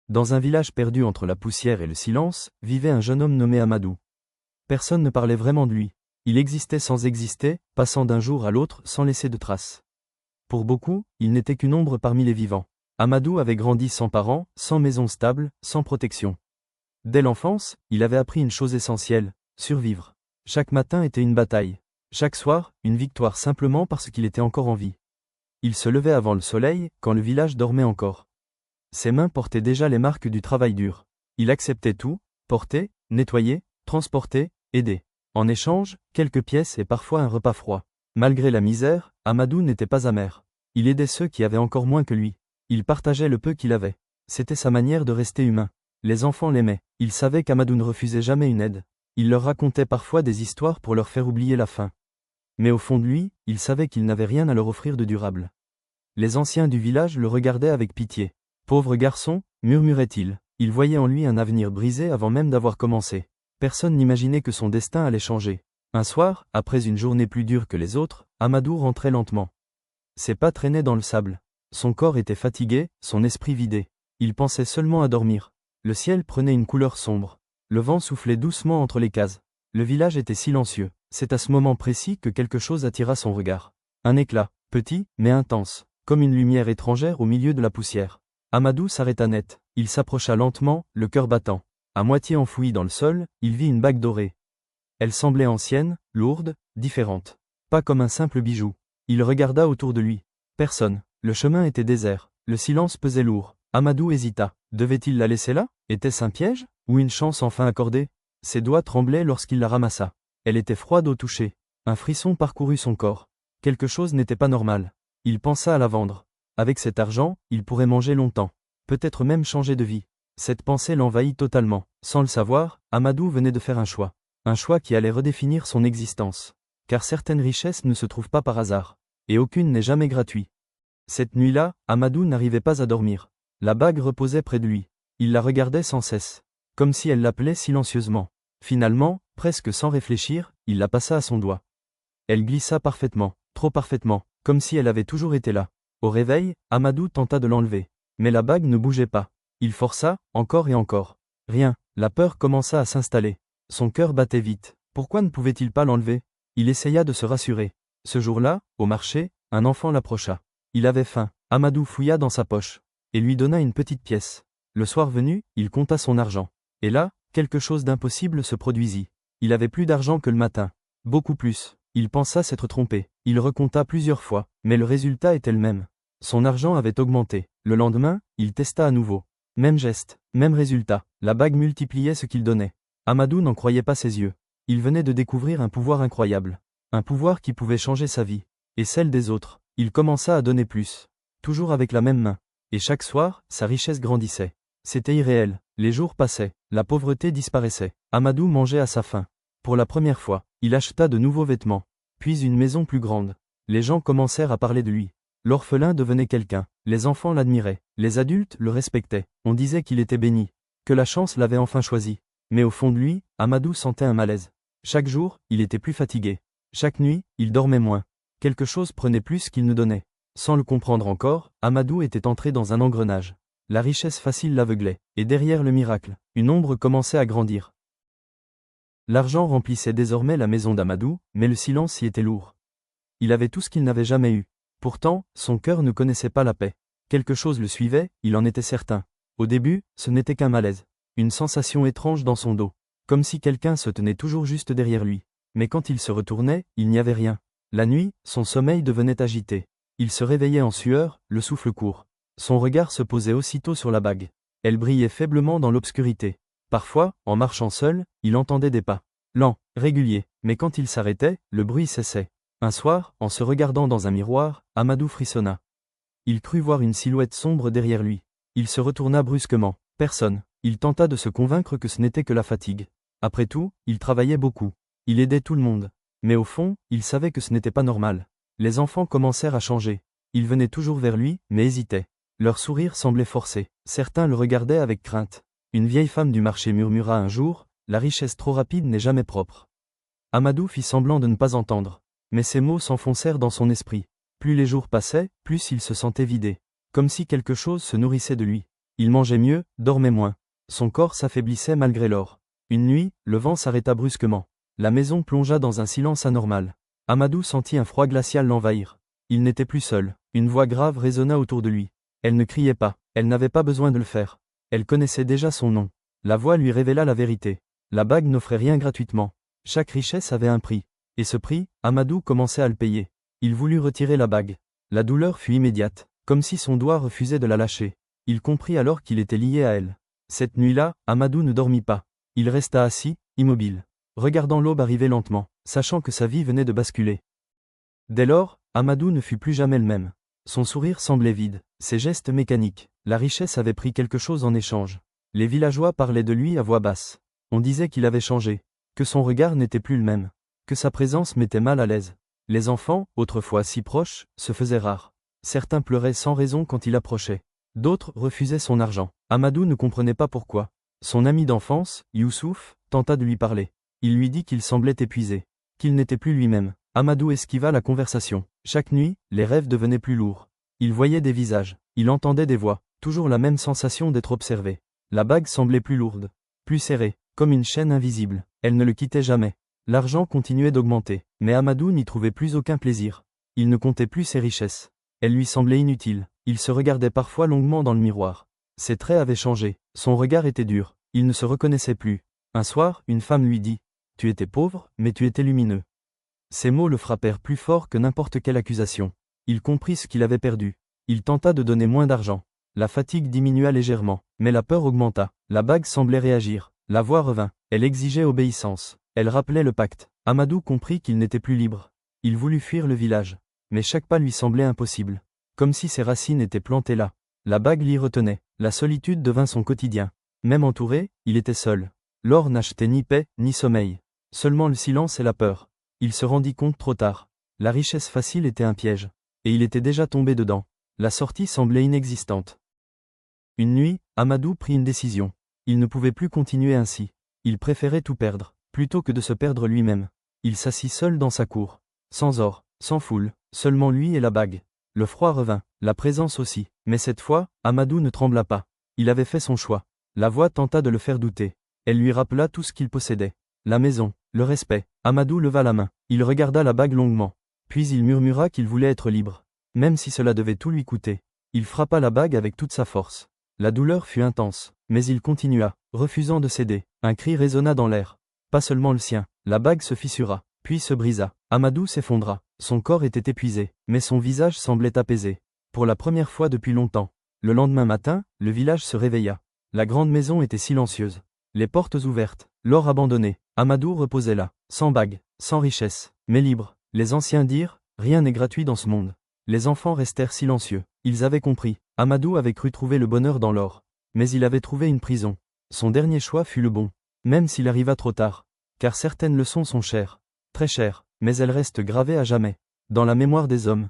Dans un village perdu entre la poussière et le silence, vivait un jeune homme nommé Amadou. Personne ne parlait vraiment de lui. Il existait sans exister, passant d'un jour à l'autre sans laisser de traces. Pour beaucoup, il n'était qu'une ombre parmi les vivants. Amadou avait grandi sans parents, sans maison stable, sans protection. Dès l'enfance, il avait appris une chose essentielle, survivre. Chaque matin était une bataille. Chaque soir, une victoire simplement parce qu'il était encore en vie. Il se levait avant le soleil, quand le village dormait encore. Ses mains portaient déjà les marques du travail dur. Il acceptait tout, porter, nettoyer, transporter, aider. En échange, quelques pièces et parfois un repas froid. Malgré la misère, Amadou n'était pas amer. Il aidait ceux qui avaient encore moins que lui. Il partageait le peu qu'il avait. C'était sa manière de rester humain. Les enfants l'aimaient. Ils savaient qu'Amadou ne refusait jamais une aide. Il leur racontait parfois des histoires pour leur faire oublier la faim. Mais au fond de lui, il savait qu'il n'avait rien à leur offrir de durable. Les anciens du village le regardaient avec pitié. Pauvre garçon, murmurait-il. Il voyait en lui un avenir brisé avant même d'avoir commencé. Personne n'imaginait que son destin allait changer. Un soir, après une journée plus dure que les autres, Amadou rentrait lentement. Ses pas traînaient dans le sable. Son corps était fatigué, son esprit vidé. Il pensait seulement à dormir. Le ciel prenait une couleur sombre. Le vent soufflait doucement entre les cases. Le village était silencieux. C'est à ce moment précis que quelque chose attira son regard. Un éclat, petit, mais intense, comme une lumière étrangère au milieu de la poussière. Amadou s'arrêta net. Il s'approcha lentement, le cœur battant. À moitié enfoui dans le sol, il vit une bague dorée. Elle semblait ancienne, lourde, différente. Pas comme un simple bijou. Il regarda autour de lui. Personne. Le chemin était désert. Le silence pesait lourd. Amadou hésita. Devait-il la laisser là? Était-ce un piège? Ou une chance enfin accordée? Ses doigts tremblaient lorsqu'il la ramassa. Elle était froide au toucher. Un frisson parcourut son corps. Quelque chose n'était pas normal. Il pensa à la vendre. Avec cet argent, il pourrait manger longtemps. Peut-être même changer de vie. Cette pensée l'envahit totalement. Sans le savoir, Amadou venait de faire un choix. Un choix qui allait redéfinir son existence. Car certaines richesses ne se trouvent pas par hasard. Et aucune n'est jamais gratuite. Cette nuit-là, Amadou n'arrivait pas à dormir. La bague reposait près de lui. Il la regardait sans cesse. Comme si elle l'appelait silencieusement. Finalement, presque sans réfléchir, il la passa à son doigt. Elle glissa parfaitement, trop parfaitement, comme si elle avait toujours été là. Au réveil, Amadou tenta de l'enlever. Mais la bague ne bougeait pas. Il força, encore et encore. Rien, la peur commença à s'installer. Son cœur battait vite. Pourquoi ne pouvait-il pas l'enlever? Il essaya de se rassurer. Ce jour-là, au marché, un enfant l'approcha. Il avait faim. Amadou fouilla dans sa poche. Et lui donna une petite pièce. Le soir venu, il compta son argent. Et là, quelque chose d'impossible se produisit. Il avait plus d'argent que le matin. Beaucoup plus. Il pensa s'être trompé. Il recompta plusieurs fois, mais le résultat était le même. Son argent avait augmenté. Le lendemain, il testa à nouveau. Même geste, même résultat. La bague multipliait ce qu'il donnait. Amadou n'en croyait pas ses yeux. Il venait de découvrir un pouvoir incroyable. Un pouvoir qui pouvait changer sa vie. Et celle des autres. Il commença à donner plus. Toujours avec la même main. Et chaque soir, sa richesse grandissait. C'était irréel. Les jours passaient. La pauvreté disparaissait. Amadou mangeait à sa faim. Pour la première fois, il acheta de nouveaux vêtements. Puis une maison plus grande. Les gens commencèrent à parler de lui. L'orphelin devenait quelqu'un. Les enfants l'admiraient. Les adultes le respectaient. On disait qu'il était béni. Que la chance l'avait enfin choisi. Mais au fond de lui, Amadou sentait un malaise. Chaque jour, il était plus fatigué. Chaque nuit, il dormait moins. Quelque chose prenait plus qu'il ne donnait. Sans le comprendre encore, Amadou était entré dans un engrenage. La richesse facile l'aveuglait. Et derrière le miracle, une ombre commençait à grandir. L'argent remplissait désormais la maison d'Amadou, mais le silence y était lourd. Il avait tout ce qu'il n'avait jamais eu. Pourtant, son cœur ne connaissait pas la paix. Quelque chose le suivait, il en était certain. Au début, ce n'était qu'un malaise. Une sensation étrange dans son dos. Comme si quelqu'un se tenait toujours juste derrière lui. Mais quand il se retournait, il n'y avait rien. La nuit, son sommeil devenait agité. Il se réveillait en sueur, le souffle court. Son regard se posait aussitôt sur la bague. Elle brillait faiblement dans l'obscurité. Parfois, en marchant seul, il entendait des pas. Lents, réguliers, mais quand il s'arrêtait, le bruit cessait. Un soir, en se regardant dans un miroir, Amadou frissonna. Il crut voir une silhouette sombre derrière lui. Il se retourna brusquement. Personne. Il tenta de se convaincre que ce n'était que la fatigue. Après tout, il travaillait beaucoup. Il aidait tout le monde. Mais au fond, il savait que ce n'était pas normal. Les enfants commencèrent à changer. Ils venaient toujours vers lui, mais hésitaient. Leur sourire semblait forcé. Certains le regardaient avec crainte. Une vieille femme du marché murmura un jour, « La richesse trop rapide n'est jamais propre. » Amadou fit semblant de ne pas entendre. Mais ces mots s'enfoncèrent dans son esprit. Plus les jours passaient, plus il se sentait vidé. Comme si quelque chose se nourrissait de lui. Il mangeait mieux, dormait moins. Son corps s'affaiblissait malgré l'or. Une nuit, le vent s'arrêta brusquement. La maison plongea dans un silence anormal. Amadou sentit un froid glacial l'envahir. Il n'était plus seul. Une voix grave résonna autour de lui. Elle ne criait pas, elle n'avait pas besoin de le faire. Elle connaissait déjà son nom. La voix lui révéla la vérité. La bague n'offrait rien gratuitement. Chaque richesse avait un prix. Et ce prix, Amadou commençait à le payer. Il voulut retirer la bague. La douleur fut immédiate, comme si son doigt refusait de la lâcher. Il comprit alors qu'il était lié à elle. Cette nuit-là, Amadou ne dormit pas. Il resta assis, immobile, regardant l'aube arriver lentement, sachant que sa vie venait de basculer. Dès lors, Amadou ne fut plus jamais le même. Son sourire semblait vide, ses gestes mécaniques. La richesse avait pris quelque chose en échange. Les villageois parlaient de lui à voix basse. On disait qu'il avait changé, que son regard n'était plus le même, que sa présence mettait mal à l'aise. Les enfants, autrefois si proches, se faisaient rares. Certains pleuraient sans raison quand il approchait. D'autres refusaient son argent. Amadou ne comprenait pas pourquoi. Son ami d'enfance, Youssouf, tenta de lui parler. Il lui dit qu'il semblait épuisé, qu'il n'était plus lui-même. Amadou esquiva la conversation. Chaque nuit, les rêves devenaient plus lourds. Il voyait des visages, il entendait des voix, toujours la même sensation d'être observé. La bague semblait plus lourde, plus serrée, comme une chaîne invisible. Elle ne le quittait jamais. L'argent continuait d'augmenter, mais Amadou n'y trouvait plus aucun plaisir. Il ne comptait plus ses richesses. Elles lui semblaient inutiles. Il se regardait parfois longuement dans le miroir. Ses traits avaient changé, son regard était dur, il ne se reconnaissait plus. Un soir, une femme lui dit « Tu étais pauvre, mais tu étais lumineux ». Ces mots le frappèrent plus fort que n'importe quelle accusation. Il comprit ce qu'il avait perdu. Il tenta de donner moins d'argent. La fatigue diminua légèrement, mais la peur augmenta. La bague semblait réagir. La voix revint. Elle exigeait obéissance. Elle rappelait le pacte. Amadou comprit qu'il n'était plus libre. Il voulut fuir le village. Mais chaque pas lui semblait impossible. Comme si ses racines étaient plantées là. La bague l'y retenait. La solitude devint son quotidien. Même entouré, il était seul. L'or n'achetait ni paix, ni sommeil. Seulement le silence et la peur. Il se rendit compte trop tard. La richesse facile était un piège. Et il était déjà tombé dedans. La sortie semblait inexistante. Une nuit, Amadou prit une décision. Il ne pouvait plus continuer ainsi. Il préférait tout perdre, plutôt que de se perdre lui-même. Il s'assit seul dans sa cour. Sans or, sans foule, seulement lui et la bague. Le froid revint, la présence aussi. Mais cette fois, Amadou ne trembla pas. Il avait fait son choix. La voix tenta de le faire douter. Elle lui rappela tout ce qu'il possédait. La maison, le respect. Amadou leva la main. Il regarda la bague longuement. Puis il murmura qu'il voulait être libre. Même si cela devait tout lui coûter. Il frappa la bague avec toute sa force. La douleur fut intense, mais il continua, refusant de céder. Un cri résonna dans l'air. Pas seulement le sien. La bague se fissura, puis se brisa. Amadou s'effondra. Son corps était épuisé, mais son visage semblait apaisé. Pour la première fois depuis longtemps. Le lendemain matin, le village se réveilla. La grande maison était silencieuse. Les portes ouvertes, l'or abandonné. Amadou reposait là, sans bague, sans richesse, mais libre. Les anciens dirent, rien n'est gratuit dans ce monde. Les enfants restèrent silencieux. Ils avaient compris. Amadou avait cru trouver le bonheur dans l'or. Mais il avait trouvé une prison. Son dernier choix fut le bon. Même s'il arriva trop tard. Car certaines leçons sont chères. Très chères, mais elles restent gravées à jamais. Dans la mémoire des hommes.